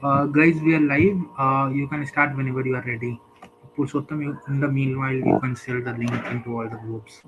Guys, we are live. You can start whenever you are ready. Purushottam, in the meanwhile, you can share the link into all the groups.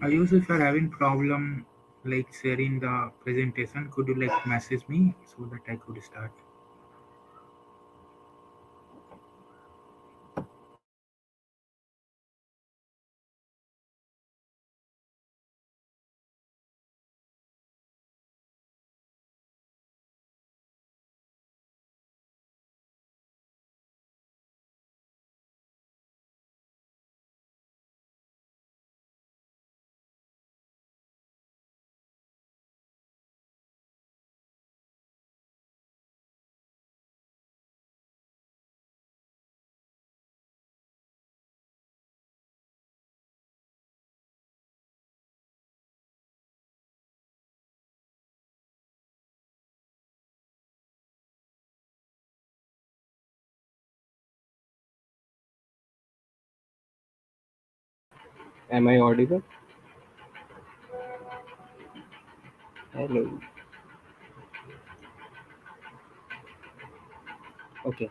Ayush, if you are having problem like sharing the presentation, could you like message me so that I could start? Am I audible? Hello. Okay.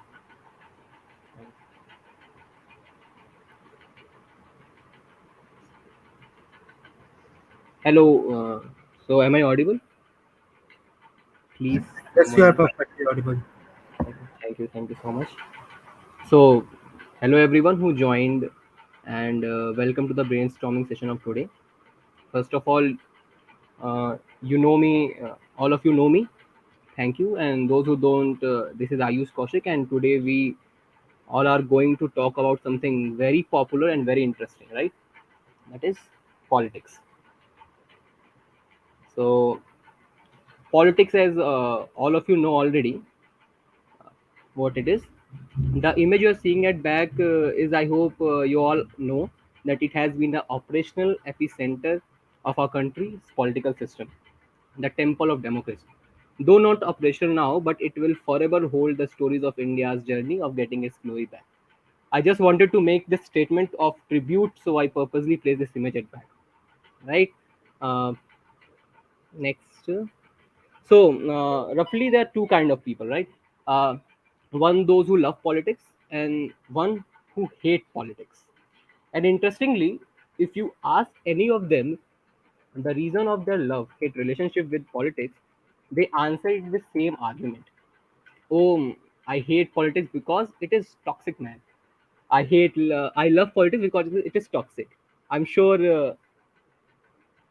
Hello. So, am I audible? Please, Yes, you are someone. perfectly audible. Okay. Thank you. Thank you so much. So, hello everyone who joined, and welcome to the brainstorming session of today. First of all, you know me. All of you know me. Thank you. And those who don't, this is Ayush Kaushik, and today we all are going to talk about something very popular and very interesting, right? That is politics. So, politics, as all of you know already, what it is. The image you're seeing at back is, I hope you all know, that it has been the operational epicenter of our country's political system, the temple of democracy. Though not operational now, but it will forever hold the stories of India's journey of getting its glory back. I just wanted to make this statement of tribute, so I purposely placed this image at back. Right? Uh, Next. So, roughly, there are two kind of people, right? One, those who love politics, and one who hate politics. And interestingly, if you ask any of them, the reason of their love hate relationship with politics, they answer it with same argument. Oh, I hate politics because it is toxic, man. I love politics because it is toxic. I'm sure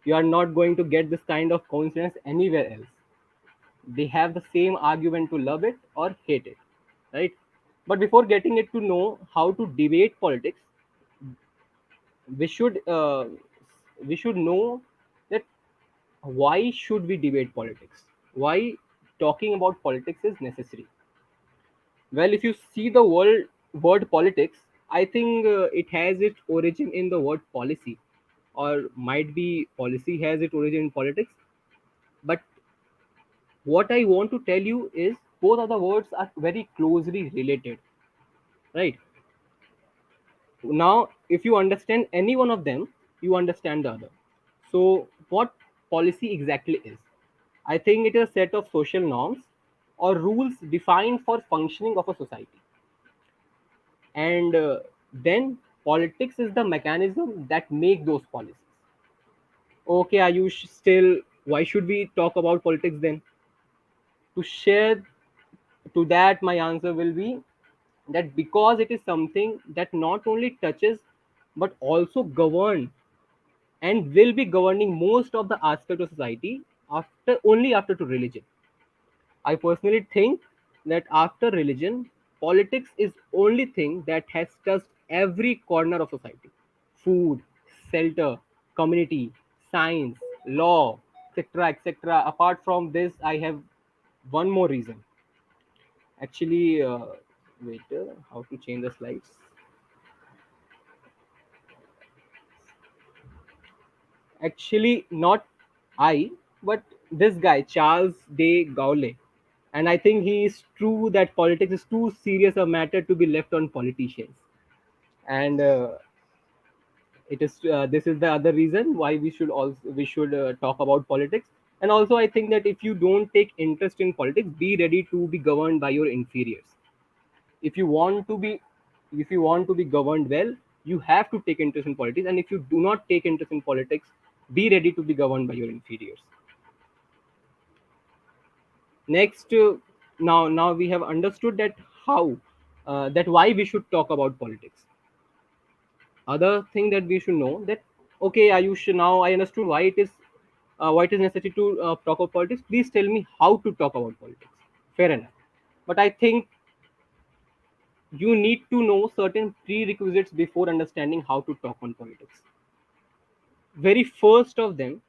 you are not going to get this kind of coincidence anywhere else. They have the same argument to love it or hate it, right? But before getting it to know how to debate politics, we should uh, we should know that why should we debate politics? Why talking about politics is necessary? Well, if you see the word politics, I think it has its origin in the word policy, or might be policy has its origin in politics. But what I want to tell you is both of the words are very closely related, right? Now, if you understand any one of them, you understand the other. So, what policy exactly is? I think it is a set of social norms or rules defined for functioning of a society. And then politics is the mechanism that make those policies. Okay, Ayush, still, why should we talk about politics then? To share to that, my answer will be that because it is something that not only touches but also govern and will be governing most of the aspect of society after only after to religion. I personally think that after religion, politics is only thing that has touched every corner of society. Food, shelter, community, science, law, etc. etc. Apart from this, I have one more reason. Actually, wait, how to change the slides? Actually, not I, but this guy, Charles de Gaulle. And I think he is true that politics is too serious a matter to be left on politicians. And it is this is the other reason why we should talk about politics. And also, I think that if you don't take interest in politics, be ready to be governed by your inferiors. If you want to be if you want to be governed well, you have to take interest in politics. And if you do not take interest in politics, be ready to be governed by your inferiors. Next, now we have understood that how that why we should talk about politics. Other thing that we should know that okay, Ayush, now I understood why it is necessary to talk about politics. Please tell me how to talk about politics. Fair enough, but I think you need to know certain prerequisites before understanding how to talk on politics. Very first of them,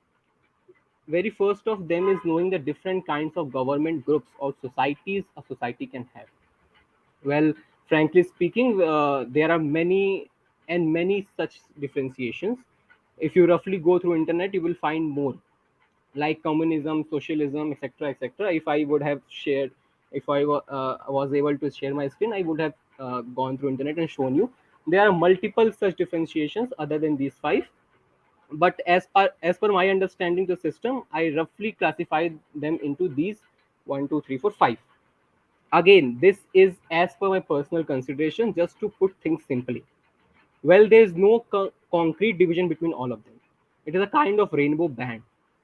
very first of them is knowing the different kinds of government groups or societies a society can have. Well, frankly speaking, there are many and many such differentiations. If you roughly go through internet, you will find more like communism, socialism, etc., etc. If I would have shared, if I was able to share my screen, I would have gone through internet and shown you. There are multiple such differentiations other than these five. But as per my understanding the system, I roughly classified them into these one, two, three, four, five. Again, this is as per my personal consideration, just to put things simply. Well, there is no concrete division between all of them. It is a kind of rainbow band,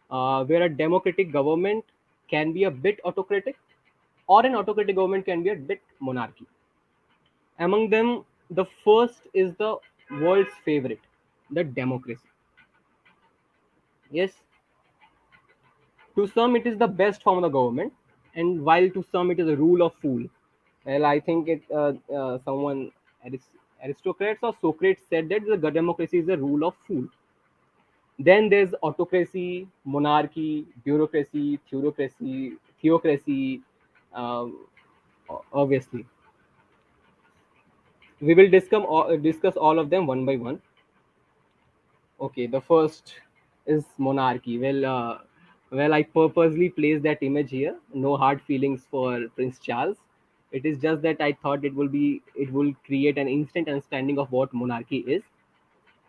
where a democratic government can be a bit autocratic, or an autocratic government can be a bit monarchy. Among them, the first is the world's favorite, the democracy. Yes, to some it is the best form of the government, and while to some it is a rule of fool. Well, I think someone aristocrats or Socrates said that the democracy is a rule of fool. Then there's autocracy, monarchy, bureaucracy, theocracy. Um, Obviously, we will discuss all of them one by one. Okay, the first is monarchy. Well, I purposely placed that image here. No hard feelings for Prince Charles. It is just that I thought it will create an instant understanding of what monarchy is.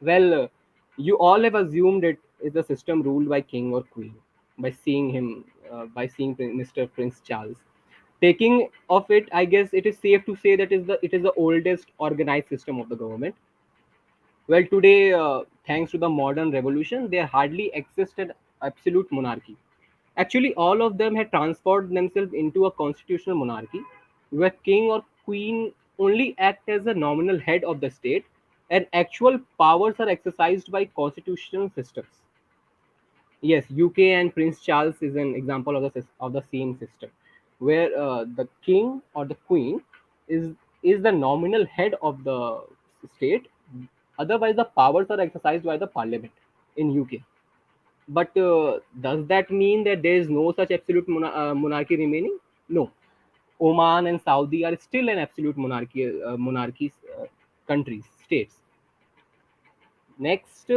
Well, you all have assumed it is a system ruled by king or queen by seeing Mr. Prince Charles. Taking of it, I guess it is safe to say that it is the oldest organized system of the government. Well, today, thanks to the modern revolution, there hardly existed absolute monarchy. Actually, all of them had transformed themselves into a constitutional monarchy, where king or queen only act as a nominal head of the state, and actual powers are exercised by constitutional systems. Yes, UK and Prince Charles is an example of of the same system, where the king or the queen is is the nominal head of the state. Otherwise, the powers are exercised by the parliament in UK. But does that mean that there is no such absolute monarchy remaining? No. Oman and Saudi are still an absolute monarchies, countries, states. Next,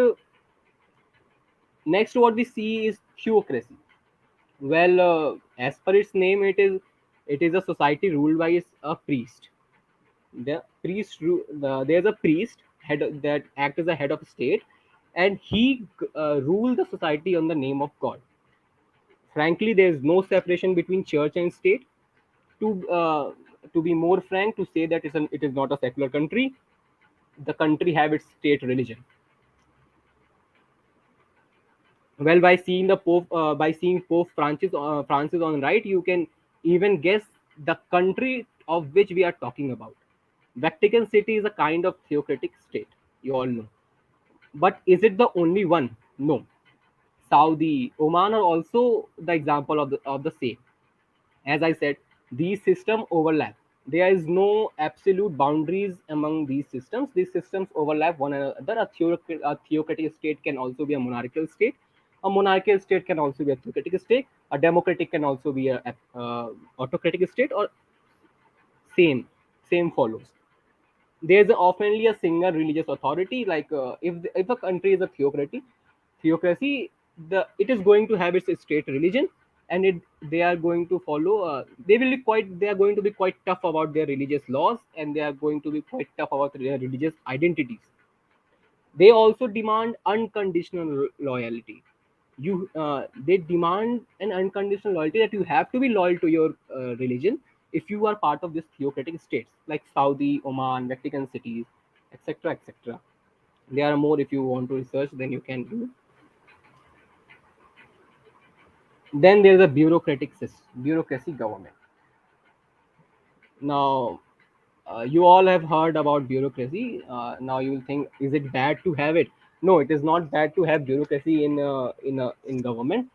next, what we see is theocracy. Well, as per its name, it is a society ruled by a priest. There's a priest head that acts as a head of state, and he rule the society on the name of God. Frankly, there is no separation between church and state. To be more frank, to say that it is not a secular country. The country have its state religion. Well, by seeing Pope Francis on right, you can even guess the country of which we are talking about. Vatican City is a kind of theocratic state, you all know. But is it the only one? No. Saudi, Oman are also the example of the same. As I said, these systems overlap. There is no absolute boundaries among these systems. These systems overlap one another. A theocratic state can also be a monarchical state. A monarchical state can also be a theocratic state. A democratic can also be a autocratic state, or same follows. There's oftenly a single religious authority. Like if a country is a theocracy, it is going to have its state religion, and they are going to follow. They are going to be quite tough about their religious laws, and they are going to be quite tough about their religious identities. They also demand unconditional loyalty. They demand an unconditional loyalty, that you have to be loyal to your religion if you are part of this theocratic states like Saudi, Oman, Vatican cities, etc., etc. There are more. If you want to research, then you can do. Then there is a bureaucracy government. Now, you all have heard about bureaucracy. Now you will think, is it bad to have it? No, it is not bad to have bureaucracy in government.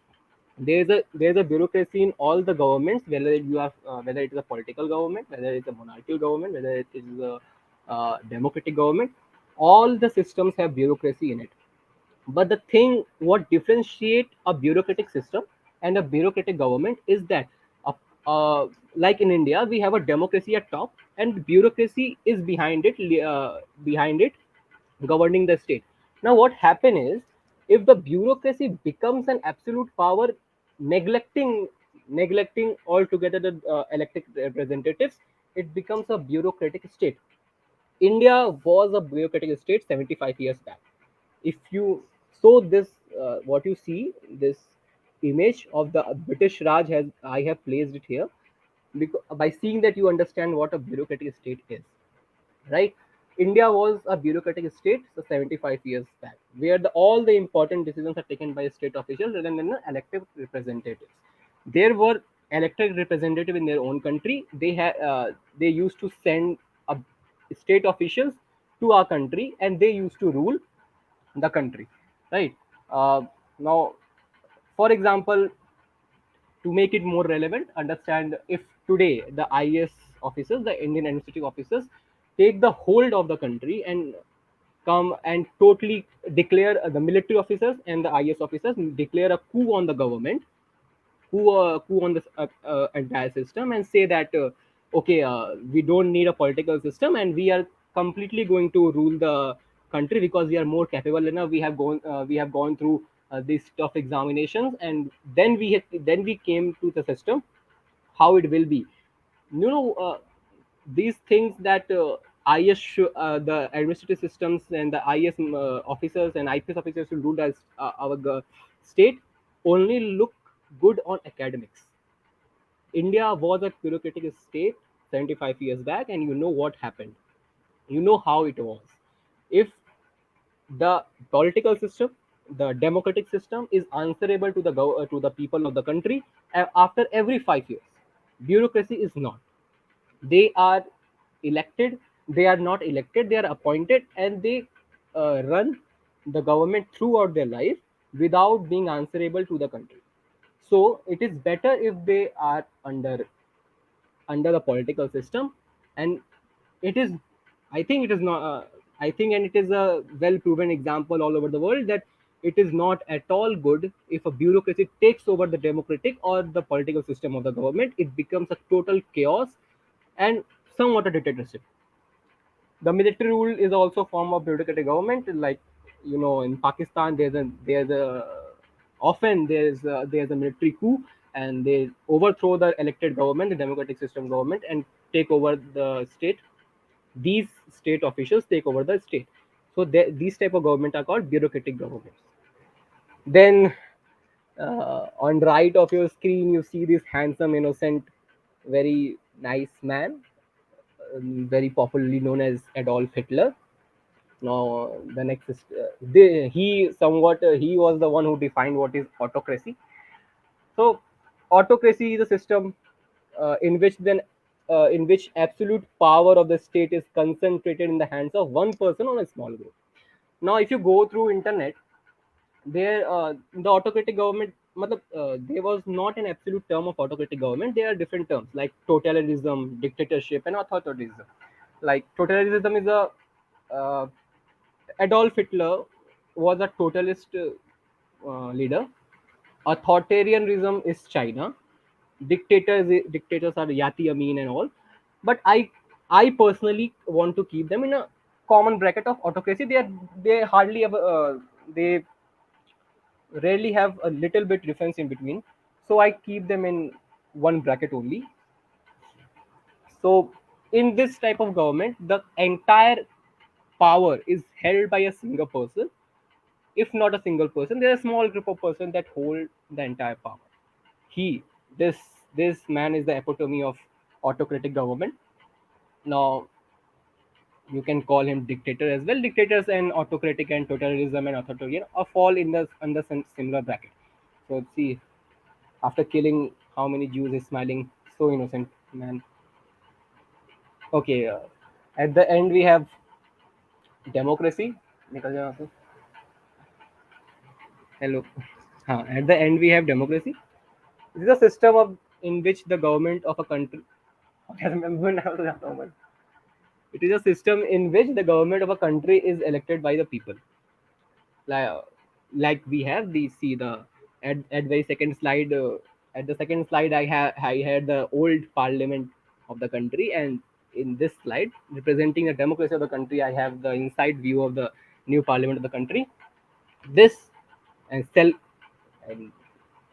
There's a bureaucracy in all the governments, whether it is a political government, whether it's a monarchical government, whether it is a democratic government. All the systems have bureaucracy in it. But the thing what differentiate a bureaucratic system and a bureaucratic government is that, uh, like in India, we have a democracy at top, and bureaucracy is behind it, governing the state. Now, what happen is, if the bureaucracy becomes an absolute power, neglecting neglecting altogether the elected representatives, it becomes a bureaucratic state. India was a bureaucratic state 75 years back. If you so this what you see, this image of the British Raj, has I have placed it here, because by seeing that you understand what a bureaucratic state is, right? India was a bureaucratic state so 75 years back, where all the important decisions are taken by state officials rather than the elected representatives. There were elected representative in their own country. They used to send a state officials to our country, and they used to rule the country, right? uh, Now, for example, to make it more relevant, understand, if today the IS officers, the Indian administrative officers, take the hold of the country and come and totally declare, the military officers and the IS officers declare a coup on the government, coup on this entire system, and say that, okay, we don't need a political system, and we are completely going to rule the country because we are more capable enough. We have gone through these tough examinations, and then we came to the system how it will be. You know, these things that the administrative systems and the IS officers and IPS officers who rule as our state only look good on academics. India was a bureaucratic state 75 years back, and you know what happened. You know how it was. If The political system, the democratic system, is answerable to to the people of the country after every 5 years. Bureaucracy is not. They are elected, they are not elected, they are appointed, and they run the government throughout their life without being answerable to the country. So it is better if they are under the political system. And it is, I think it is not I think, and it is a well proven example all over the world, that it is not at all good if a bureaucracy takes over the democratic or the political system of the government. It becomes a total chaos and somewhat a dictatorship. The military rule is also a form of bureaucratic government. Like, in Pakistan, there's a often there's a military coup, and they overthrow the elected government, the democratic system government, and take over the state. These state officials take over the state. So these type of government are called bureaucratic governments. Then, on right of your screen, you see this handsome, innocent, very nice man, very popularly known as Adolf Hitler. Now, the next is he was the one who defined what is autocracy. So, autocracy is a system in which absolute power of the state is concentrated in the hands of one person or a small group. Now, if you go through internet, there the autocratic government, there was not an absolute term of autocratic government. There are different terms like totalitarianism, dictatorship, and authoritarianism. Like totalitarianism is a uh, Adolf Hitler was a totalist leader. Authoritarianism is China. Dictators are Yati Amin and all. But I personally want to keep them in a common bracket of autocracy. They hardly ever they rarely have a little bit difference in between. So I keep them in one bracket only. So in this type of government, the entire power is held by a single person. If not a single person, there's a small group of person that hold the entire power. He, this this man is the epitome of autocratic government. Now you can call him dictator as well. Dictators and autocratic and totalitarianism and authoritarian are fall in the under similar bracket. So see, after killing how many Jews is smiling, so innocent man. Okay, at the end we have democracy. निकल जाओ यहाँ से. Hello. At the end we have democracy. It is a system in which the government of a country. It is a system in which the government of a country is elected by the people. Like, like we have the see the at very second slide. At the second slide, I had the old parliament of the country, and in this slide, representing the democracy of the country, I have the inside view of the new parliament of the country. This and and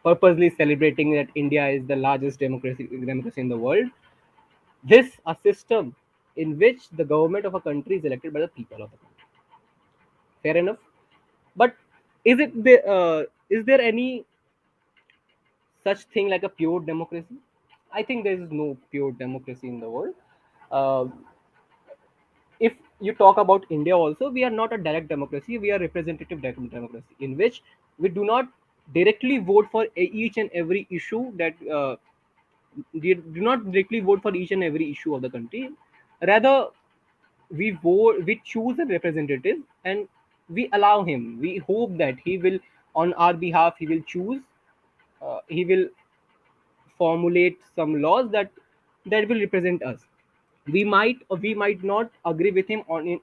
purposely celebrating that India is the largest democracy in the world. This a system in which the government of a country is elected by the people of the country. Fair enough. But is there any such thing like a pure democracy? I think there is no pure democracy in the world. Uh, if you talk about India also, we are not a direct democracy. We are representative democracy, in which we do not directly vote for each and every issue that we do not directly vote for each and every issue of the country. Rather, we choose a representative, and we allow him. We hope that he will, on our behalf, he will formulate some laws that will represent us. We might or we might not agree with him on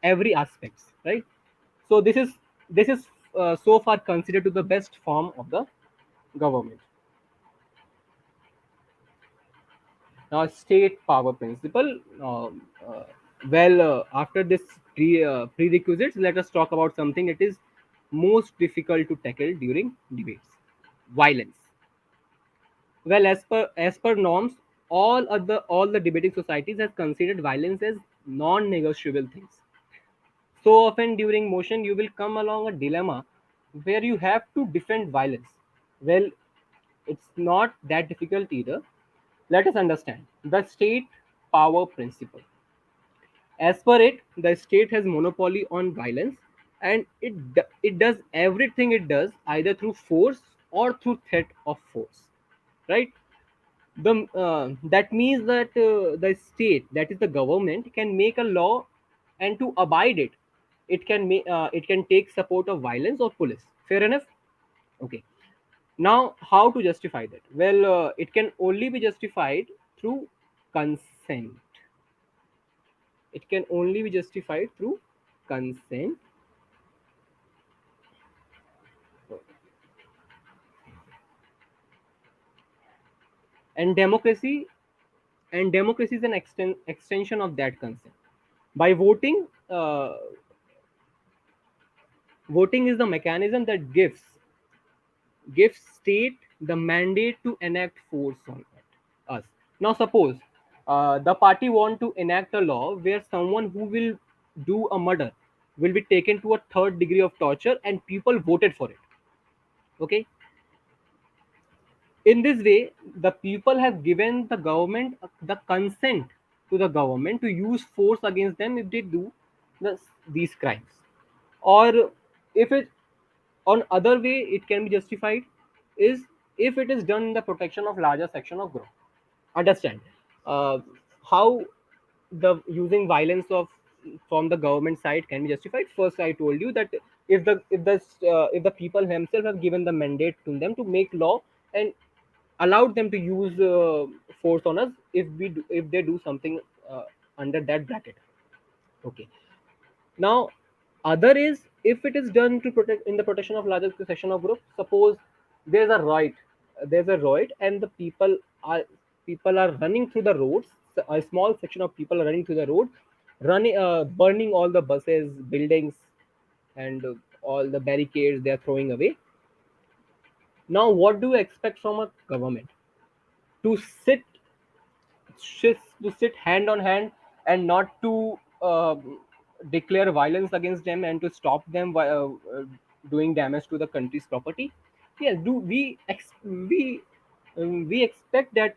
every aspects, right? So this is so far considered to the best form of the government. Now, state power principle. After this prerequisites, let us talk about something that is most difficult to tackle during debates: violence. Well, as per norms, all the debating societies have considered violence as non-negotiable things. So often during motion, you will come along a dilemma where you have to defend violence. Well, it's not that difficult either. Let us understand the state power principle. As per it, the state has monopoly on violence, and it does everything it does either through force or through threat of force, right? That means that the state, that is the government, can make a law, and to abide it, it can take support of violence or police. Fair enough. Okay. Now, how to justify that? Well, it can only be justified through consent. It can only be justified through consent. And democracy is an extension of that consent. By voting is the mechanism that gives state the mandate to enact force on us. Now, suppose the party want to enact a law where someone who will do a murder will be taken to a third degree of torture, and people voted for it. Okay. In this way, the people have given the government the consent to the government to use force against them if they do these crimes. Or if it, on other way it can be justified is if it is done in the protection of larger section of group. Understand how the using violence of from the government side can be justified. First, I told you that if the people themselves have given the mandate to them to make law and allowed them to use force on us if they do something under that bracket. Okay. Now, other is if it is done to protect in the protection of larger section of group. Suppose there's a riot, and the people are running through the roads. So a small section of people are running through the road, burning all the buses, buildings, and all the barricades they are throwing away. Now, what do you expect from a government? To sit hand on hand and not to declare violence against them and to stop them doing damage to the country's property. Yes, do we expect that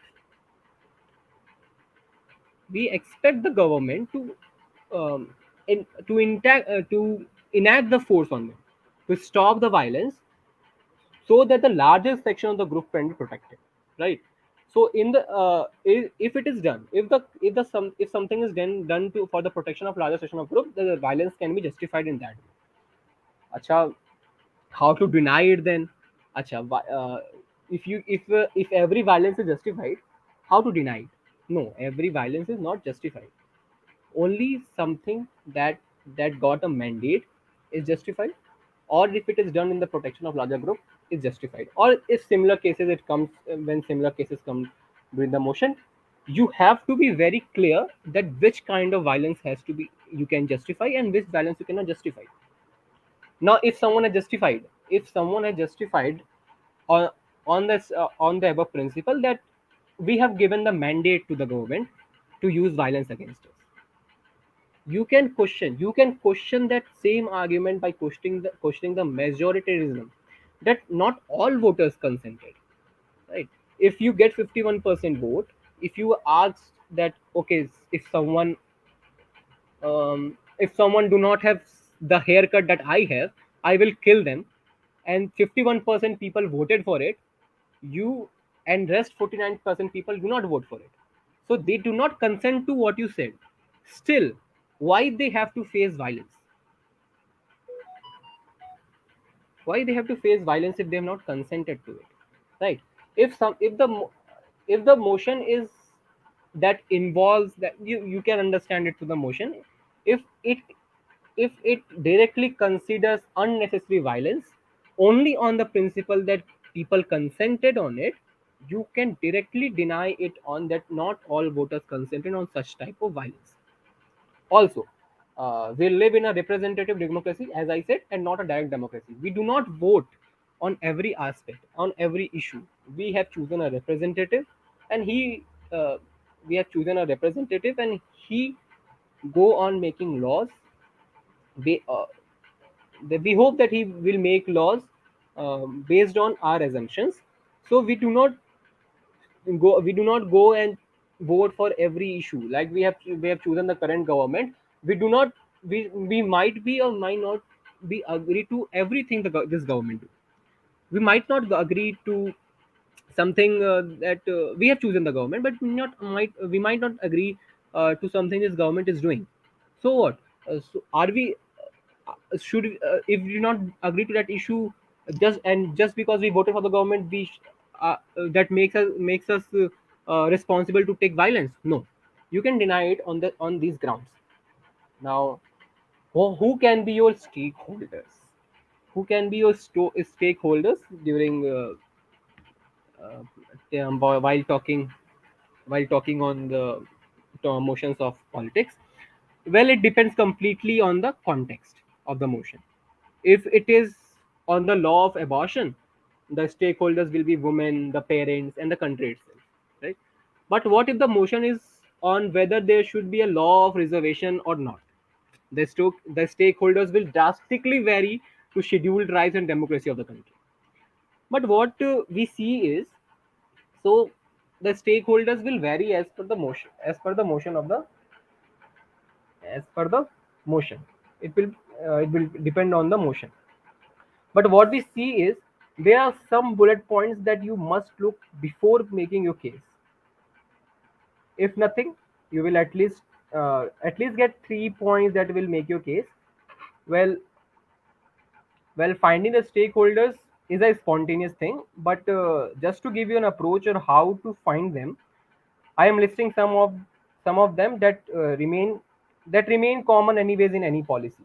we expect the government to to enact the force on them to stop the violence so that the largest section of the group can be protected, right? So in the if it is done, if something is done to for the protection of larger section of group, the violence can be justified in that way. Acha, how to deny it then? Acha, if every violence is justified, how to deny it? No, every violence is not justified. Only something that got a mandate is justified, or if it is done in the protection of larger group is justified, or if similar cases it comes when similar cases come during the motion, you have to be very clear that which kind of violence has to be you can justify and which violence you cannot justify. Now, if someone has justified on on the above principle that we have given the mandate to the government to use violence against us, you can question that same argument by questioning the majoritarianism, that not all voters consented, right? If you get 51% vote, if you ask that, okay, if someone do not have the haircut that I have, I will kill them, and 51% people voted for it, you and rest 49% people do not vote for it, so they do not consent to what you said. Still, why they have to face violence? Why they have to face violence if they have not consented to it, right? If the motion is that involves that, you can understand it to the motion. If it if it directly considers unnecessary violence only on the principle that people consented on it, you can directly deny it on that not all voters consented on such type of violence. Also, we live in a representative democracy, as I said, and not a direct democracy. We do not vote on every aspect, on every issue. We have chosen a representative, and we have chosen a representative, and he go on making laws. We, uh, we hope that he will make laws based on our assumptions. So we do not go and vote for every issue. Like we have chosen the current government. We do not, we might be or might not be agree to everything this government do. We might not agree to something that we have chosen the government, but we might not agree to something this government is doing. So what? So are we? Should if we do not agree to that issue, just because we voted for the government, that makes us responsible to take violence? No, you can deny it on these grounds. Now, who can be your stakeholders? Who can be your stakeholders during while talking on the motions of politics? Well, it depends completely on the context of the motion. If it is on the law of abortion, the stakeholders will be women, the parents, and the country itself, right? But what if the motion is on whether there should be a law of reservation or not? The stakeholders will drastically vary to scheduled rights and democracy of the country. But what we see is, so the stakeholders will vary as per the motion. It will depend on the motion. But what we see is, there are some bullet points that you must look before making your case. If nothing, you will at least get 3 points that will make your case. Well, finding the stakeholders is a spontaneous thing, but just to give you an approach on how to find them, I am listing some of them that remain common anyways in any policy.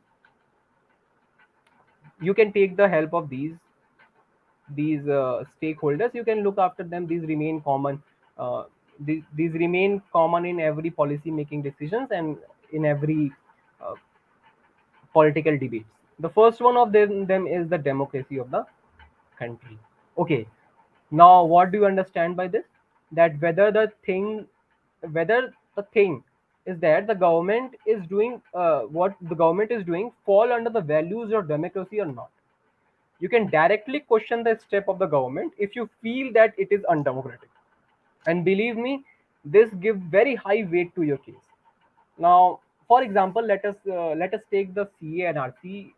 You can take the help of these stakeholders. You can look after them. Uh, these remain common in every policy making decisions and in every uh, political debates. The first one of them is the democracy of the country. Okay, now what do you understand by this? That whether the thing is that the government is doing what the government is doing fall under the values of democracy or not. You can directly question the step of the government if you feel that it is undemocratic. And believe me, this gives very high weight to your case. Now, for example, let us take the CA&RC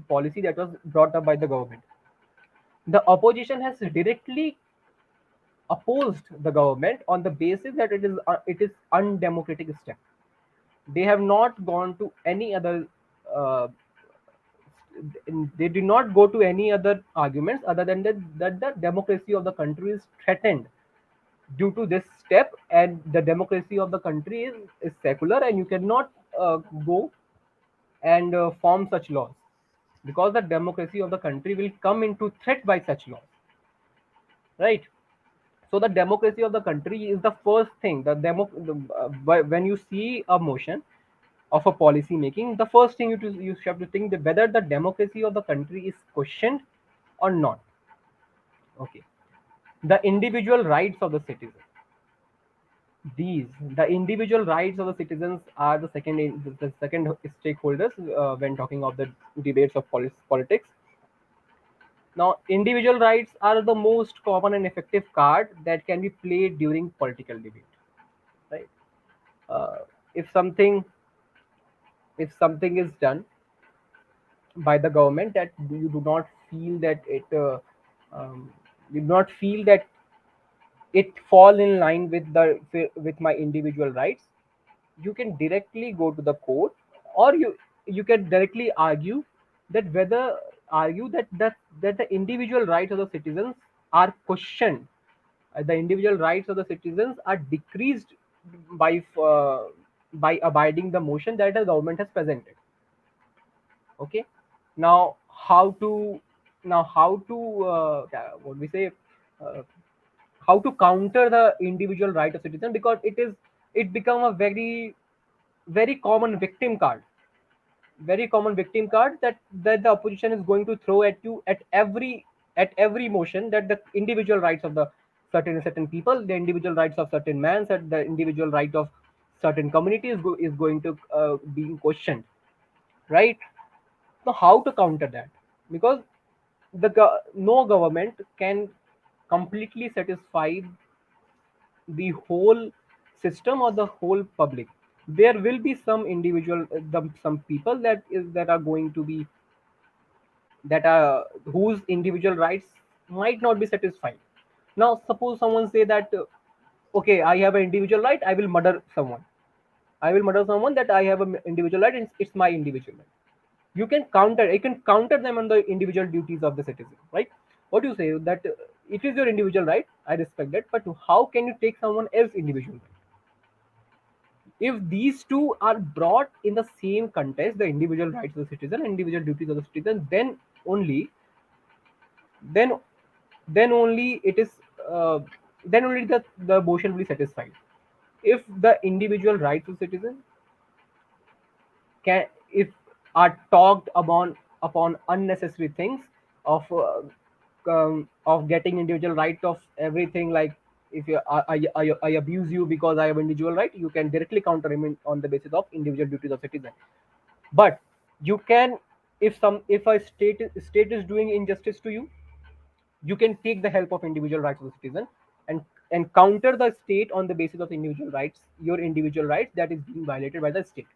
policy that was brought up by the government. The opposition has directly opposed the government on the basis that it is undemocratic step. They have not gone to any other uh, they did not go to any other arguments other than that the democracy of the country is threatened due to this step, and the democracy of the country is secular, and you cannot go and form such laws, because the democracy of the country will come into threat by such laws, right? So the democracy of the country is the first thing. When you see a motion of a policy making, the first thing you have to think that whether the democracy of the country is questioned or not. Okay, the individual rights of the citizen. The individual rights of the citizens are the second stakeholders when talking of the debates of politics. Now, individual rights are the most common and effective card that can be played during political debate, right? Uh, if something if something is done by the government that you do not feel that um, you do not feel that it fall in line with my individual rights, you can directly go to the court, or you can directly argue that the individual rights of the citizens are questioned. The individual rights of the citizens are decreased by uh, by abiding the motion that the government has presented. Okay, now how to what we say uh, how to counter the individual right of citizen, because it become a very common victim card, that the opposition is going to throw at you at every motion, that the individual rights of the certain people, the individual rights of certain man, the individual right of certain community is going to being questioned, right? So how to counter that? Because no government can completely satisfy the whole system or the whole public. there will be some individual, some people that are going to be, that are whose individual rights might not be satisfied. Now suppose someone say that, okay, I have an individual right, I will murder someone, I will murder someone, that I have an individual right, it's my individual right. You can counter them on the individual duties of the citizen, right? What do you say that, it is your individual right, I respect that, but how can you take someone else's individual right? If these two are brought in the same context, the individual rights of the citizen and individual duties of the citizen, only then then only it is, uh, then only the motion will be satisfied. If the individual rights of citizen can, if are talked upon unnecessary things of, of getting individual right of everything, like if you, I abuse you because I have individual right, you can directly counter him on the basis of individual duties of citizen. But you can, if a state is doing injustice to you, you can take the help of individual rights of the citizen, and counter the state on the basis of individual rights, your individual rights that is being violated by the state.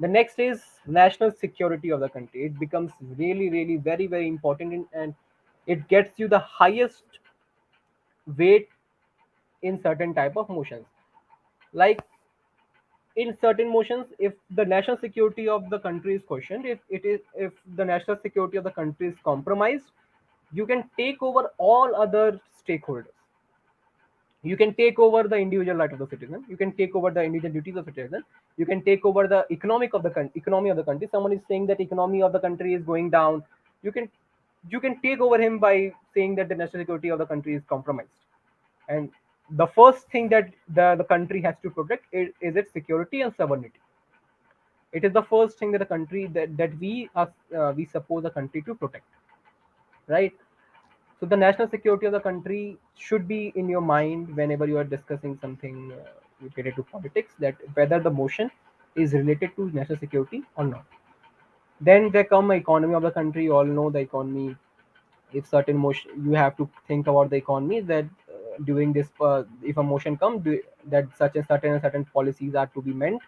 The next is national security of the country. It becomes really, really very, very important, and it gets you the highest weight in certain type of motions. Like in certain motions, if the national security of the country is questioned, if the national security of the country is compromised, you can take over all other stakeholders. You can take over the individual right of the citizen, you can take over the individual duties of the citizen, you can take over the economy of the country. Someone is saying that economy of the country is going down, you can, take over him by saying that the national security of the country is compromised. And the first thing that the country has to protect is its security and sovereignty. It is the first thing that a country, that we suppose a country to protect, right? So the national security of the country should be in your mind whenever you are discussing something related to politics, that whether the motion is related to national security or not. Then there come economy of the country. You all know the economy. If certain motion, you have to think about the economy, that during this, if a motion comes, that such and certain policies are to be meant.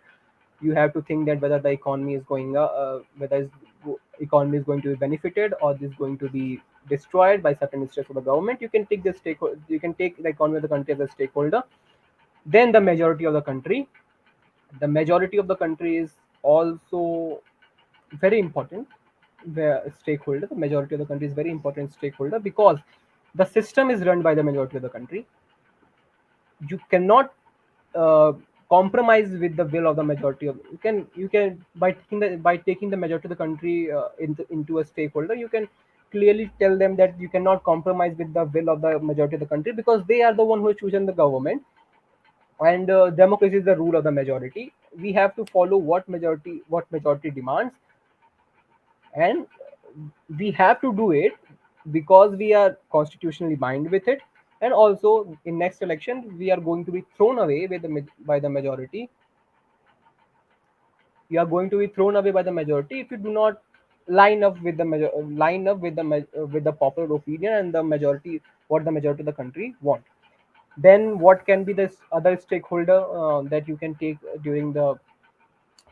You have to think that whether the economy is going, whether economy is going to be benefited or this is going to be destroyed by certain steps of the government. You can take the you can take the economy of the country as a stakeholder. Then the majority of the country is also very important. The stakeholder, the majority of the country is very important stakeholder, because the system is run by the majority of the country. You cannot uh, compromise with the will of the majority of, you can by taking the majority of the country into a stakeholder, you can clearly tell them that you cannot compromise with the will of the majority of the country, because they are the one who has chosen the government. And democracy is the rule of the majority. We have to follow what majority demands, and we have to do it because we are constitutionally bound with it. And also in next election we are going to be thrown away by the majority. You are going to be thrown away by the majority if you do not line up with with the popular opinion and the majority, what the majority of the country want. Then what can be this other stakeholder that you can take during the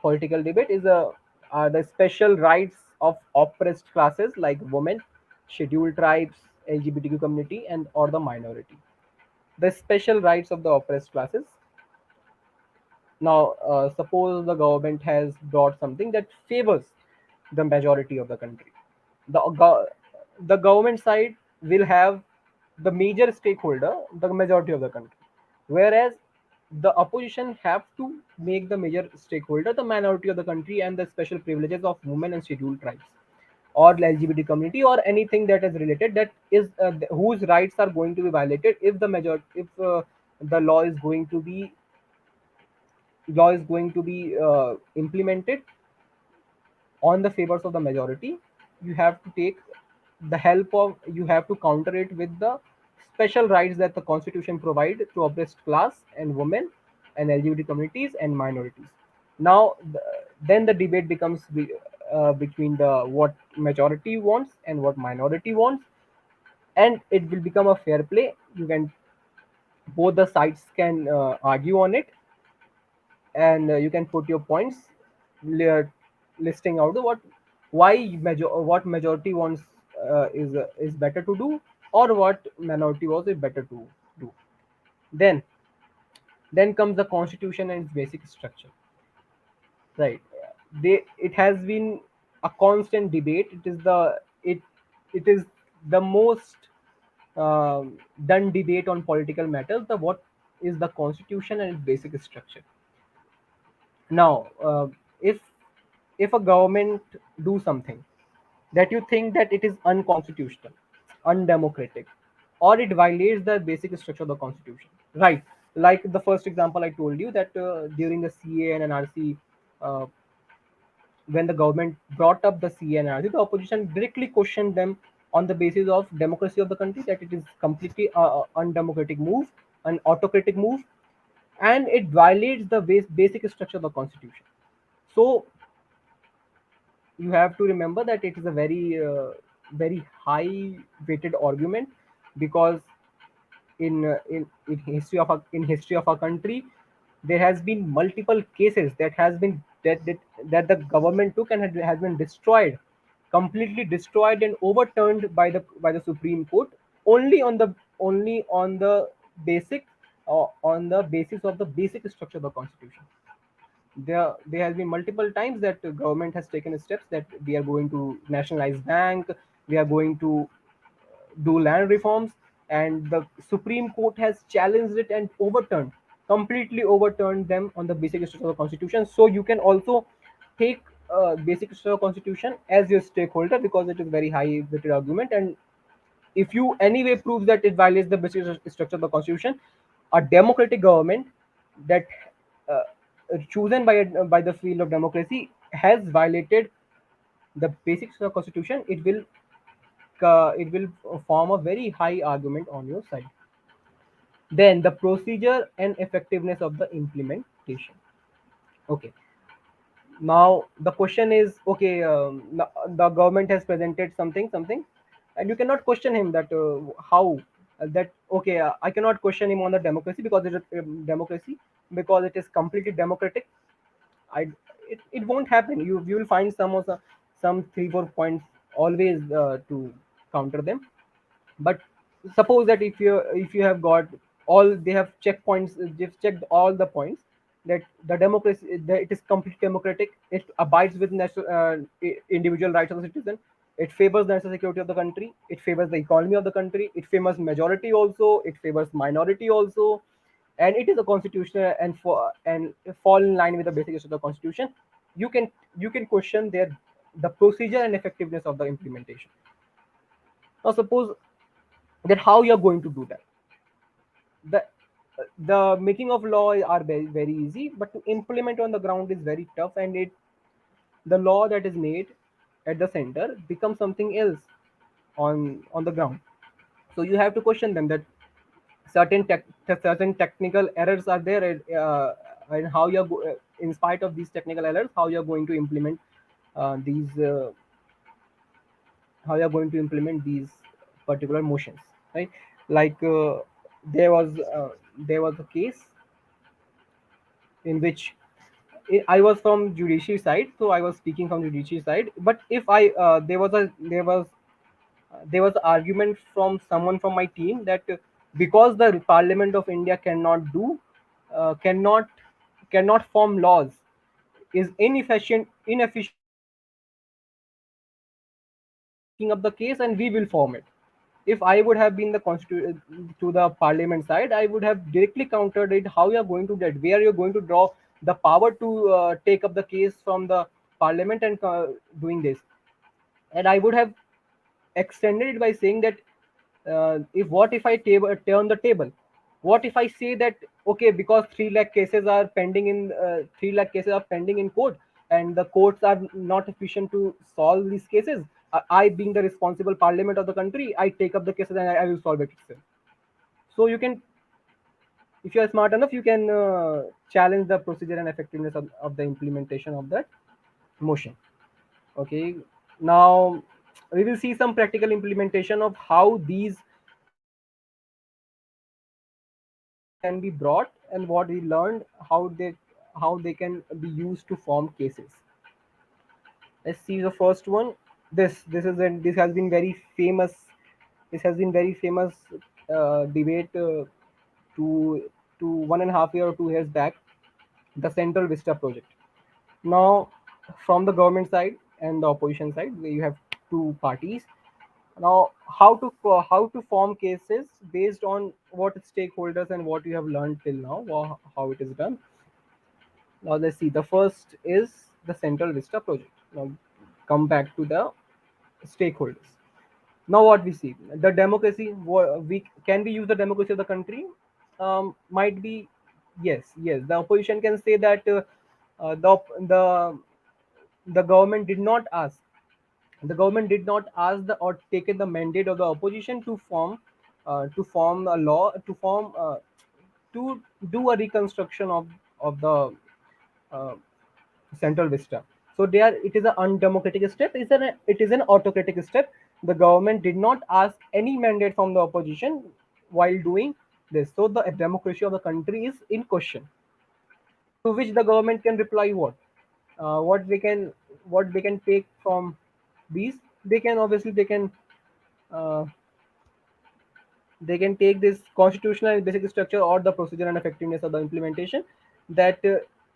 political debate is are the special rights of oppressed classes like women, scheduled tribes, LGBTQ community, and or the minority. The special rights of the oppressed classes. Now, suppose the government has brought something that favors the majority of the country. The government side will have the major stakeholder, the majority of the country, whereas the opposition have to make the major stakeholder the minority of the country and the special privileges of women and scheduled tribes or LGBT community or anything that is related, that is whose rights are going to be violated if the law is going to be implemented on the favors of the majority. You have to take the help of, you have to counter it with the special rights that the constitution provide to oppressed class and women and LGBT communities and minorities. Now then the debate becomes between the what majority wants and what minority wants, and it will become a fair play. You can, both the sides can argue on it, and you can put your points, li- listing out what what majority wants is better to do, or what minority was it better to do. Then comes the constitution and its basic structure, right? It has been a constant debate. It is the most done debate on political matters, the what is the constitution and its basic structure. Now if a government do something that you think that it is unconstitutional, undemocratic, or it violates the basic structure of the constitution, right? Like the first example I told you, that during the CA and NRC, uh, when the government brought up the CA and NRC, the opposition directly questioned them on the basis of democracy of the country, that it is completely undemocratic move, an autocratic move, and it violates the basic structure of the constitution. So you have to remember that it is a very high weighted argument, because in history of our country, there has been multiple cases that the government took and has been destroyed, completely destroyed and overturned by the Supreme Court, only on the basic on the basis of the basic structure of the constitution. There has been multiple times that the government has taken steps that we are going to nationalize bank, we are going to do land reforms, and the Supreme Court has challenged it and completely overturned them on the basic structure of the constitution. So you can also take basic structure of constitution as your stakeholder, because it is very high weighted argument, and if you anyway prove that it violates the basic structure of the constitution, a democratic government that uh, chosen by the field of democracy has violated the basic structure of the constitution, it will form a very high argument on your side. Then the procedure and effectiveness of the implementation. Okay, now the question is, okay, the government has presented something, and you cannot question him that how that okay, I cannot question him on the democracy, because it is democracy, because it is completely democratic. I it won't happen. You will find some 3 4 points always to counter them. But suppose that if you have got all, they have checkpoints, they've checked all the points, that the democracy, it is completely democratic, it abides with national individual rights of the citizen, it favors the national security of the country, it favors the economy of the country, it favors majority also, it favors minority also, and it is a constitutional and fall in line with the basic of the constitution. You can question the procedure and effectiveness of the implementation. Now suppose that how you're going to do that. The the making of law are very easy, but to implement on the ground is very tough, and it the law that is made at the center becomes something else on the ground. So you have to question them, that certain technical errors are there, and how in spite of these technical errors, how you're going to implement these how you're going to implement these particular motions, right? Like there was a case in which I was from judiciary side, so I was speaking from judiciary side. But if I there was argument from someone from my team that because the Parliament of India cannot do cannot form laws, is inefficient in taking up the case, and we will form it. If I would have been to the parliament side, I would have directly countered it. How you are going to get, where you're going to draw the power to take up the case from the parliament and doing this. And I would have extended it by saying that if what if I turn the table, what if I say that okay, because 3 lakh cases are pending in 3 lakh cases are pending in court, and the courts are not efficient to solve these cases. I being the responsible parliament of the country, I take up the cases and I will solve it itself. So you can, if you are smart enough, you can challenge the procedure and effectiveness of the implementation of that motion. Okay, now we will see some practical implementation of how these motions can be brought, and what we learned, how they how they can be used to form cases. Let's see the first one. This has been very famous. This has been very famous debate to 1.5 year or 2 years back. The Central Vista project. Now, from the government side and the opposition side, where you have two parties. Now, how to form cases based on what stakeholders and what you have learned till now, or how it is done. Now let's see. The first is the Central Vista project. Now come back to the stakeholders. Now what we see, the democracy. We can we use the democracy of the country? Might be yes, yes. The opposition can say that the government did not ask. The government did not ask the or taken the mandate of the opposition to form a law to do a reconstruction of the uh, Central Vista. So there, it is an undemocratic step. It is an autocratic step. The government did not ask any mandate from the opposition while doing this. So the democracy of the country is in question. To which the government can reply what? What they can take from these? They can obviously uh, they can take this constitutional and basic structure or the procedure and effectiveness of the implementation. That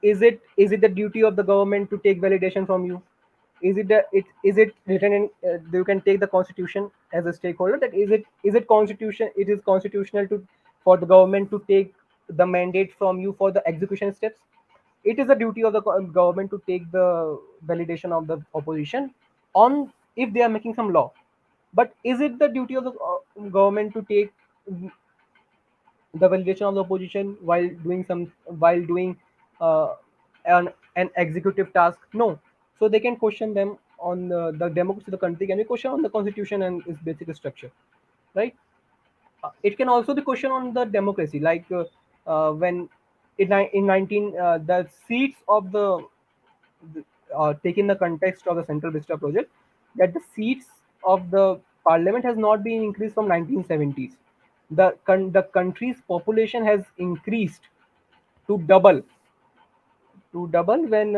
is it the duty of the government to take validation from you? Is it written in you can take the constitution as a stakeholder, that is it constitutional to for the government to take the mandate from you for the execution steps? It is the duty of the government to take the validation of the opposition on if they are making some law. But is it the duty of the government to take the validation of the opposition while doing uh, an executive task? No. So they can question them on the democracy of the country, can be questioned on the constitution and its basic structure, right? It can also be questioned on the democracy, like when in 19 the seats of taking the context of the Central Vista project, that the seats of the parliament has not been increased from 1970s. The country's population has increased to double when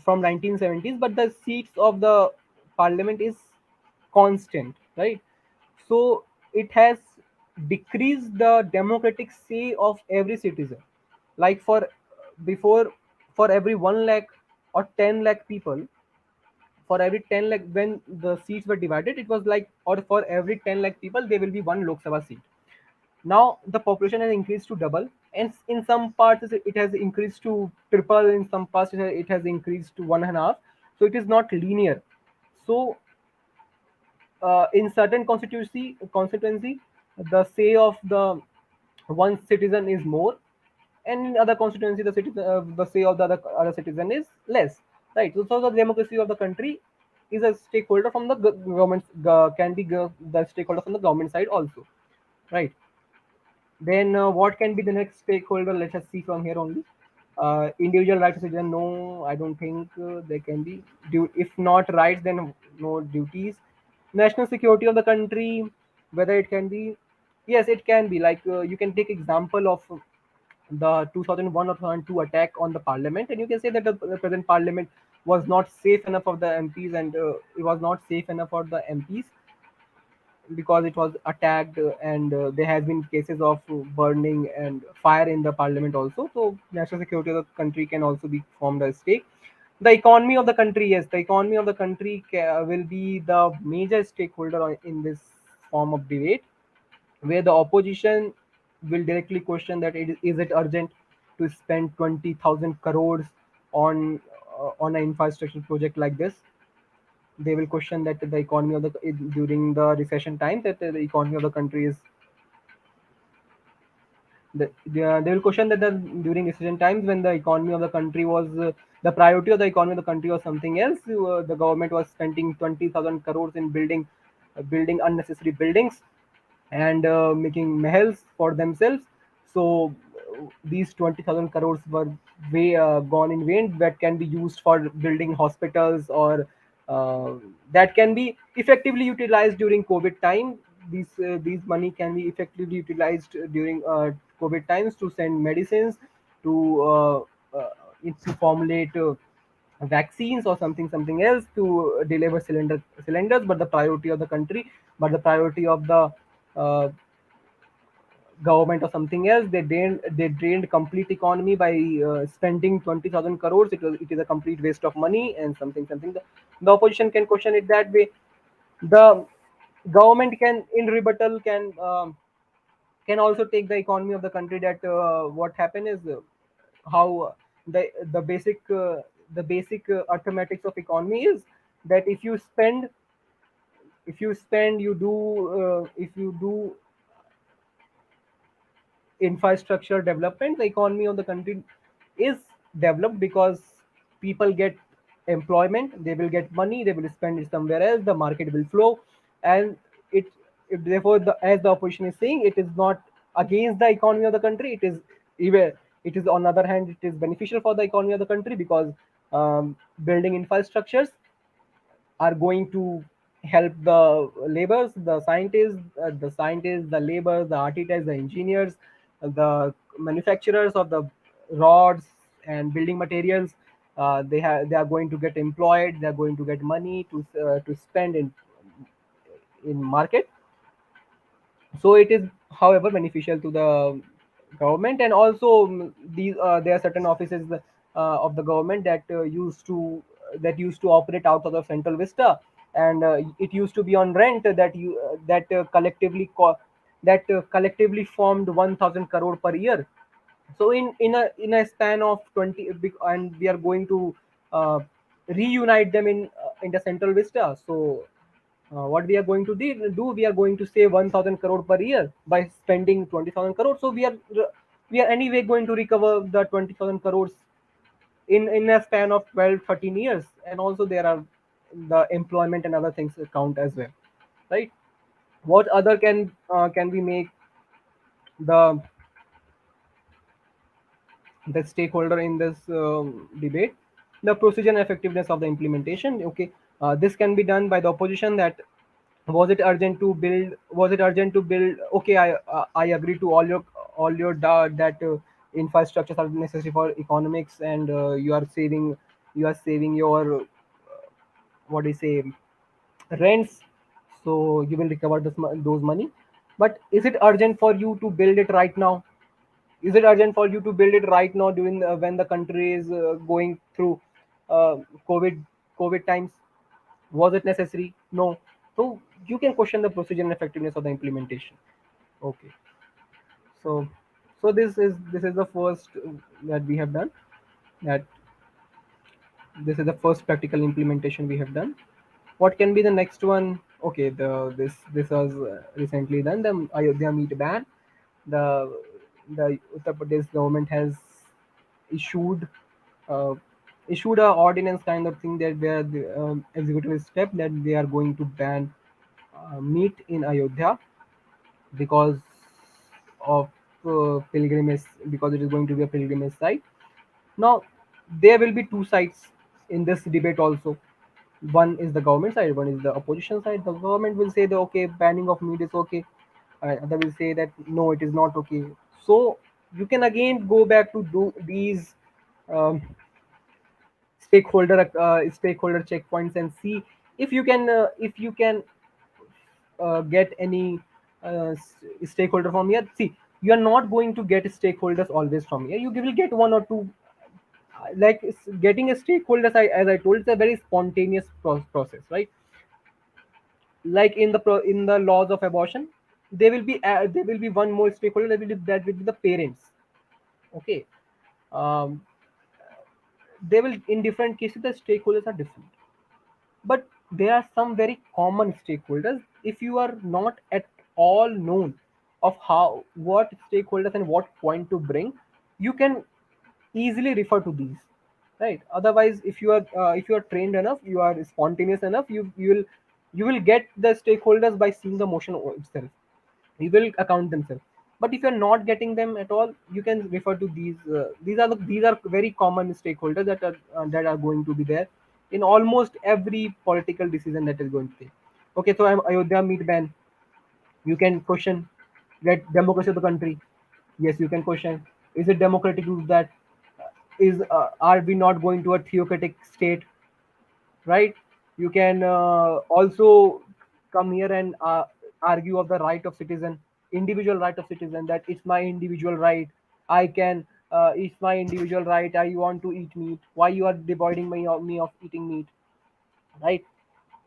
from 1970s, but the seats of the parliament is constant, right? So it has decreased the democratic say of every citizen. Like before, for every 1 lakh or 10 lakh people, for every 10 lakh, when the seats were divided, it was like, or for every 10 lakh people there will be one Lok Sabha seat. Now the population has increased to double, and in some parts it has increased to triple, in some parts it has increased to 1.5. So it is not linear. So in certain constituency, the say of the one citizen is more, and in other constituency the say of the other citizen is less, right? So the democracy of the country is a stakeholder from the government, can be the stakeholder from the government side also, right? Then what can be the next stakeholder? Let us see from here only. Individual right to citizen? No, I don't think they can be. If not rights, then no duties. National security of the country, whether it can be? Yes, it can be. Like you can take example of the 2001 or 2002 attack on the parliament, and you can say that the present parliament was not safe enough of the MPs, and it was not safe enough for the MPs because it was attacked, and there has been cases of burning and fire in the parliament also. So national security of the country can also be formed as stake. The economy of the country, yes, the economy of the country will be the major stakeholder in this form of debate, where the opposition will directly question that is it urgent to spend 20,000 crores on an infrastructure project like this. They will question that the economy of the during the recession time, that the economy of the country is they will question that during recession times, when the economy of the country was the priority of the economy of the country was something else, the government was spending 20,000 crores in building unnecessary buildings and making mahals for themselves. So these 20,000 crores were way gone in vain, that can be used for building hospitals, or that can be effectively utilized during COVID time. These money can be effectively utilized during COVID times to send medicines to to formulate vaccines or something else to deliver cylinders, but the priority of the country, but the priority of the uh, government or something else. They drained complete economy by spending 20,000 crores. It is a complete waste of money and something. The opposition can question it that way. The government can in rebuttal can also take the economy of the country, that what happened is how the basic arithmetics of economy is that if you spend if you do infrastructure development, the economy of the country is developed because people get employment, they will get money, they will spend it somewhere else, the market will flow, and it, therefore, as the opposition is saying, it is not against the economy of the country. Even it is on the other hand, it is beneficial for the economy of the country because building infrastructures are going to help the scientists, the laborers, the architects, the engineers, the manufacturers of the rods and building materials. They are going to get employed. They are going to get money to spend in market. So it is, however, beneficial to the government. And also, there are certain offices of the government that used to operate out of the central vista, and it used to be on rent, that collectively formed 1000 crore per year. So in a span of 20 and we are going to uh, reunite them in the central vista. So what we are going to do, we are going to save 1000 crore per year by spending 20,000 crore. So we are anyway going to recover the 20,000 crores in a span of 12 13 years. And also there are the employment and other things count as well, right? What other can we make the stakeholder in this debate? The procedure and effectiveness of the implementation. Okay, this can be done by the opposition. That was it urgent to build? Okay, I agree to all your that infrastructures are necessary for economics, and you are saving your what do you say, rents, so you will recover those money. But is it urgent for you to build it right now? Is it urgent for you to build it right now during when the country is going through uh, covid covid times? Was it necessary? No. So you can question the procedure and effectiveness of the implementation. Okay. So so this is the first that we have done. That this is the first practical implementation we have done. What can be the next one? Okay, this was recently done, the Ayodhya meat ban. The the Uttar Pradesh government has issued uh, issued a ordinance kind of thing, that where the executive step that they are going to ban meat in Ayodhya because of pilgrimage, because it is going to be a pilgrimage site. Now, there will be two sides in this debate also. One is the government side, one is the opposition side. The government will say that okay, banning of meat is okay. Other will say that no, it is not okay. So you can again go back to do these um, stakeholder checkpoints and see if you can get any stakeholder from here. See, you are not going to get stakeholders always from here. You will get one or two. Like getting a stakeholders, as I told, it's a very spontaneous process, right? Like in the laws of abortion, there will be one more stakeholder, that will be the parents. Okay. um, they will, in different cases, the stakeholders are different, but there are some very common stakeholders. If you are not at all known of how what stakeholders and what point to bring, you can easily refer to these, right? Otherwise, if you are trained enough, you are spontaneous enough, you will get the stakeholders by seeing the motion itself. You will account themselves. But if you're not getting them at all, you can refer to these are very common stakeholders that are going to be there in almost every political decision that is going to take. Okay, so I'm Ayodhya meat ban. You can question that democracy of the country. Yes, you can question, is it democratic to do that? is are we not going to a theocratic state, right? You can also come here and argue of the right of citizen, individual right of citizen, that it's my individual right. I can it's my individual right. I want to eat meat. Why you are depriving me of eating meat, right?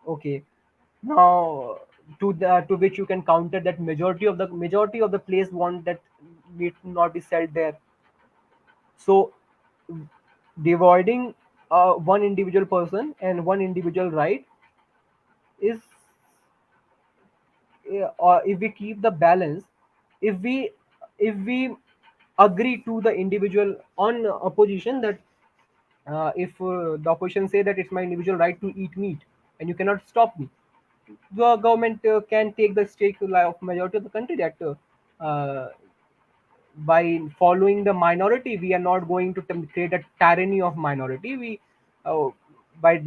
Okay. Now, to which you can counter that majority of the place want that meat not be sold there. So dividing one individual person and one individual right is, or if we keep the balance, if we agree to the individual on opposition, that if the opposition say that it's my individual right to eat meat and you cannot stop me, the government can take the stake of majority of the country, that by following the minority we are not going to create a tyranny of minority. Uh, by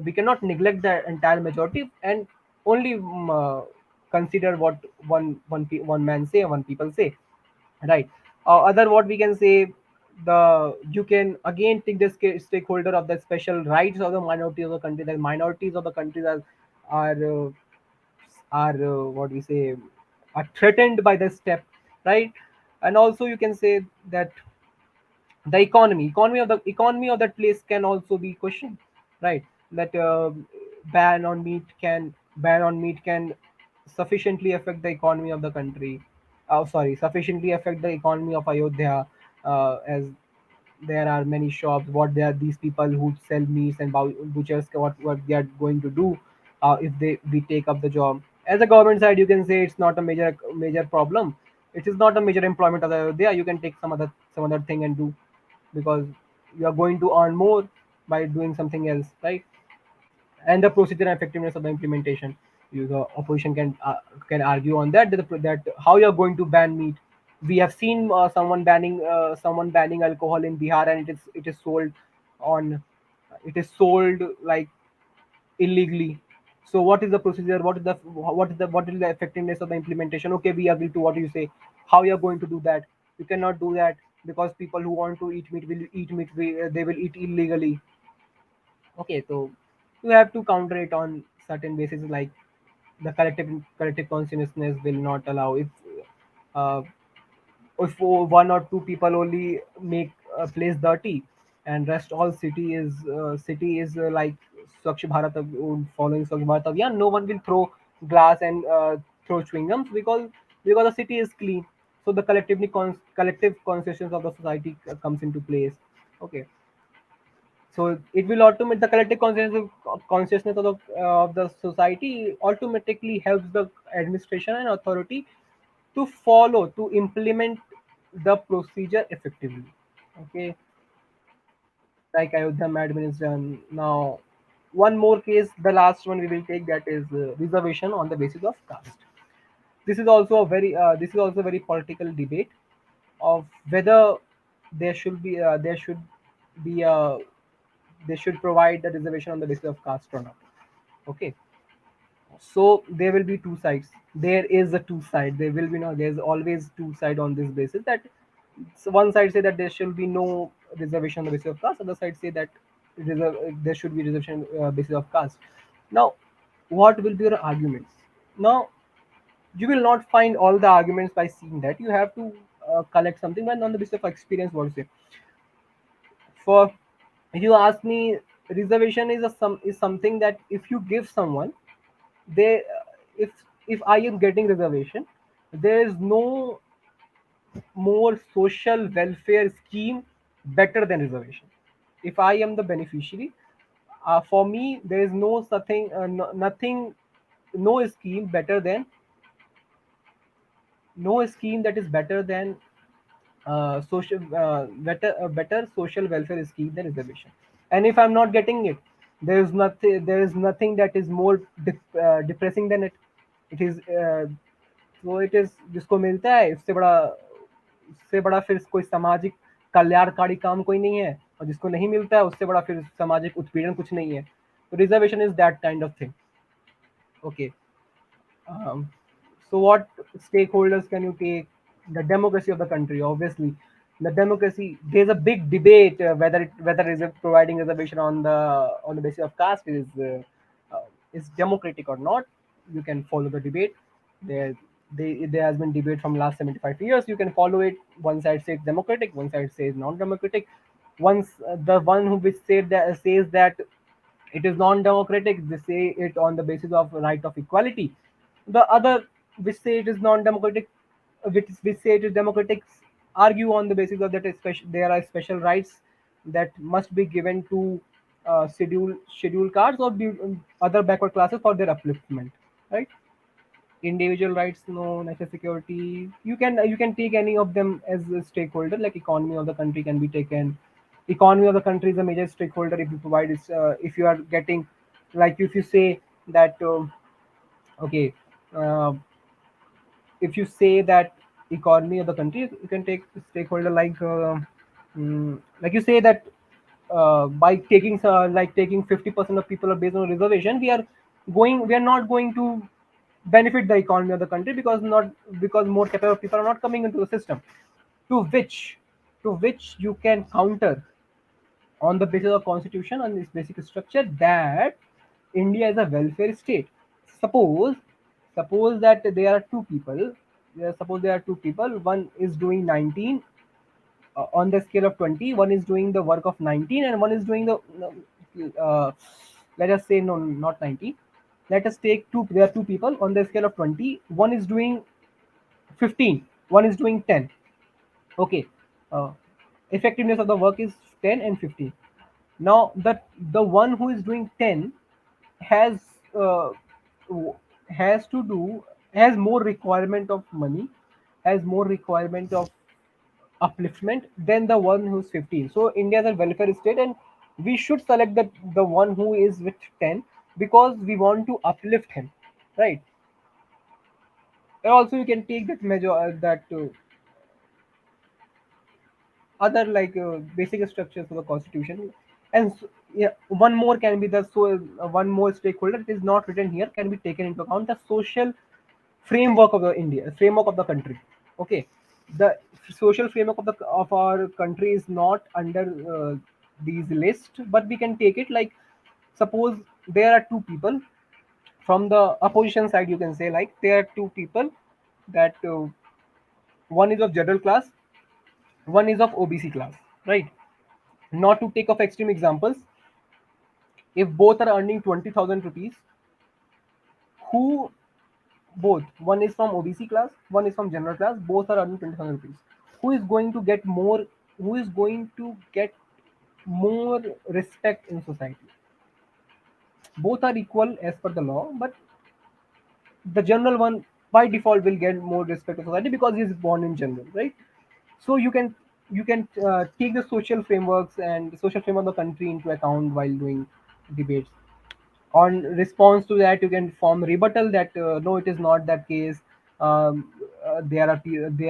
we cannot neglect the entire majority and only consider what one man say, one people say, right? Other what we can say, the you can again take the stakeholder of the special rights of the minority of the country. The minorities of the countries are what we say, are threatened by the step, right? And also you can say that the economy of that place can also be questioned, right? That ban on meat can sufficiently affect the economy of the country. Sorry, sufficiently affect the economy of Ayodhya, as there are many shops. What they are, these people who sell meats and butchers, what they are going to do if they we take up the job. As a government side, you can say it's not a major problem. It is not a major employment of the Ayodhya. You can take some other thing and do, because you are going to earn more by doing something else, right? And the procedure and effectiveness of the implementation, the opposition can argue on that how you are going to ban meat. We have seen someone banning alcohol in Bihar, and it is sold like illegally. So what is the procedure? What is the effectiveness of the implementation? Okay, we agree to what you say. How you are going to do that? You cannot do that, because people who want to eat meat will eat meat. They will eat illegally. Okay, so you have to counter it on certain basis, like the collective consciousness will not allow. Uh, if one or two people only make a place dirty, and rest all city is like Swachh Bharat, following Swachh Bharat Abhiyan, no one will throw glass and throw chewing gums, because the city is clean. So the collective consciousness of the society comes into place. Okay, so it will automate the collective consciousness of the society automatically helps the administration and authority to implement the procedure effectively. Okay, like Ayodhya Madman is done. Now, one more case, the last one we will take, that is reservation on the basis of caste. This is also a very political debate of whether be a they should provide the reservation on the basis of caste or not. Okay, so there will be two sides. There is a two side. There will be no. There's always two side on this basis. That so one side say that there should be no reservation on the basis of caste. Other side say that there should be reservation basis of caste. Now, what will be your arguments? Now, you will not find all the arguments by seeing that. You have to collect something, and on the basis of experience, what to say. For if you ask me, reservation is something that if you give someone, they if I am getting reservation, there is no more social welfare scheme better than reservation. If I am the beneficiary, for me there is nothing, no scheme better than no scheme that is better than better social welfare scheme than reservation. And if I'm not getting it, there is nothing that is more depressing than it. It is so it is जिसको मिलता है उससे बड़ा फिर कोई सामाजिक कल्याणकारी काम कोई नहीं है, और जिसको नहीं मिलता है उससे बड़ा फिर सामाजिक उत्पीड़न कुछ नहीं है. तो reservation is that kind of thing. Okay. Um, so what stakeholders can you take? The democracy of the country, obviously. The democracy, there's a big debate whether is it providing reservation on the basis of caste is democratic or not. You can follow the debate. There has been debate from last 75 years. You can follow it. One side says democratic, one side says non-democratic. Once the one who which says that it is non-democratic, they say it on the basis of right of equality. The other which say it is non-democratic, which say it is democratic, argue on the basis of that there are special rights that must be given to schedule cards or other backward classes for their upliftment, right? Individual rights, no. National security, you can take any of them as a stakeholder. Like economy of the country can be taken. Economy of the country is a major stakeholder. If you provide if you are getting, like if you say that okay, uh, if you say that economy of the country, you can take stakeholder like you say that by taking like taking 50% of people are based on reservation, we are not going to benefit the economy of the country, because more capable people are not coming into the system. To which you can counter on the basis of constitution and this basic structure that India is a welfare state. Suppose suppose that there are two people. Suppose there are two people. One is doing 19 on the scale of 20. One is doing the work of 19, and one is doing the uh, let us say, no, not 90. Let us take two. There are two people on the scale of 20. One is doing 15. One is doing 10. Okay. uh, Effectiveness of the work is 10 and 15. Now the one who is doing 10 has uh, w- has to do has more requirement of money, has more requirement of upliftment than the one who's 15. So India is a welfare state, and we should select the one who is with 10, because we want to uplift him, right? And also you can take that measure that other basic structures of the constitution. And yeah, one more can be one more stakeholder, it is not written here, can be taken into account: the social framework of the country. Okay. The social framework of our country is not under these list, but we can take it like, suppose there are two people from the opposition side. You can say like there are two people that one is of general class, one is of OBC class, right? Not to take of extreme examples, if both are earning 20,000 rupees, who both, one is from OBC class, one is from general class, both are earning 20,000 rupees, who is going to get more, who is going to get more respect in society? Both are equal as per the law, but the general one by default will get more respect in society because he is born in general, right? So you can take the social frameworks and the social framework of the country into account while doing debates. On response to that, you can form rebuttal that no, it is not that case. There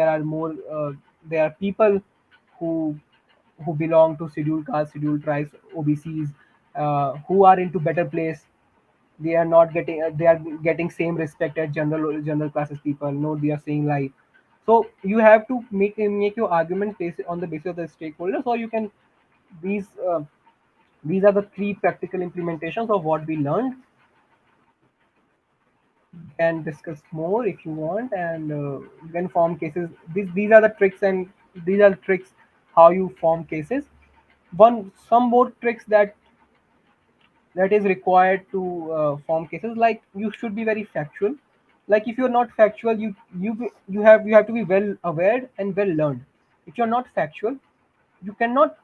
are more there are people who belong to scheduled caste, scheduled tribes, OBCs, who are into better place. They are not getting they are getting same respect as general classes people. No, they are saying lie. So you have to make your argument based on the basis of the stakeholders, or you can these uh, these are the three practical implementations of what we learned. We can discuss more if you want, and you can form cases. These are the tricks, and these are the tricks how you form cases. Some more tricks that is required to form cases, like you should be very factual. Like if you're not factual, you have to be well aware and well learned. If you're not factual, you cannot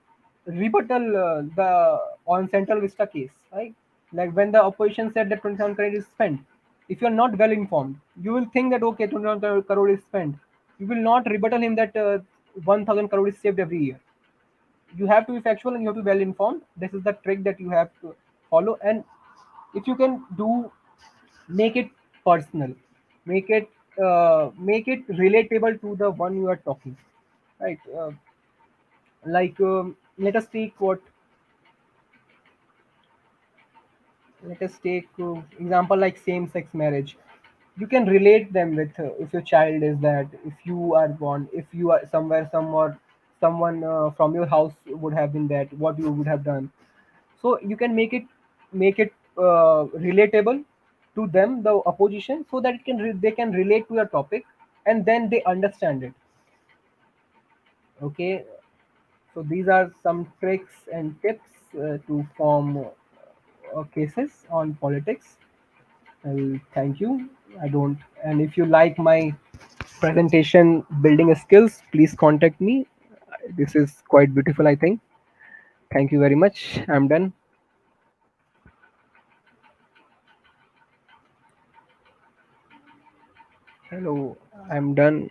rebuttal the on Central Vista case, right? Like when the opposition said that 27 crore is spent, if you're not well informed, you will think that okay, 27 crore is spent. You will not rebuttal him that 1,000 crore is saved every year. You have to be factual and you have to be well informed. This is the trick that you have to follow. And if you can do, make it personal, make it relatable to the one you are talking, right? Let us take what let us take example like same sex marriage. You can relate them with if your child is that, if you are born, if you are somewhere someone from your house would have been that, what you would have done. So you can make it relatable to them, the opposition, so that they can relate to the topic, and then they understand it. Okay, so these are some tricks and tips to form cases on politics. Well, thank you. I don't. And if you like my presentation building skills, please contact me. This is quite beautiful, I think. Thank you very much. I'm done. Hello, I'm done.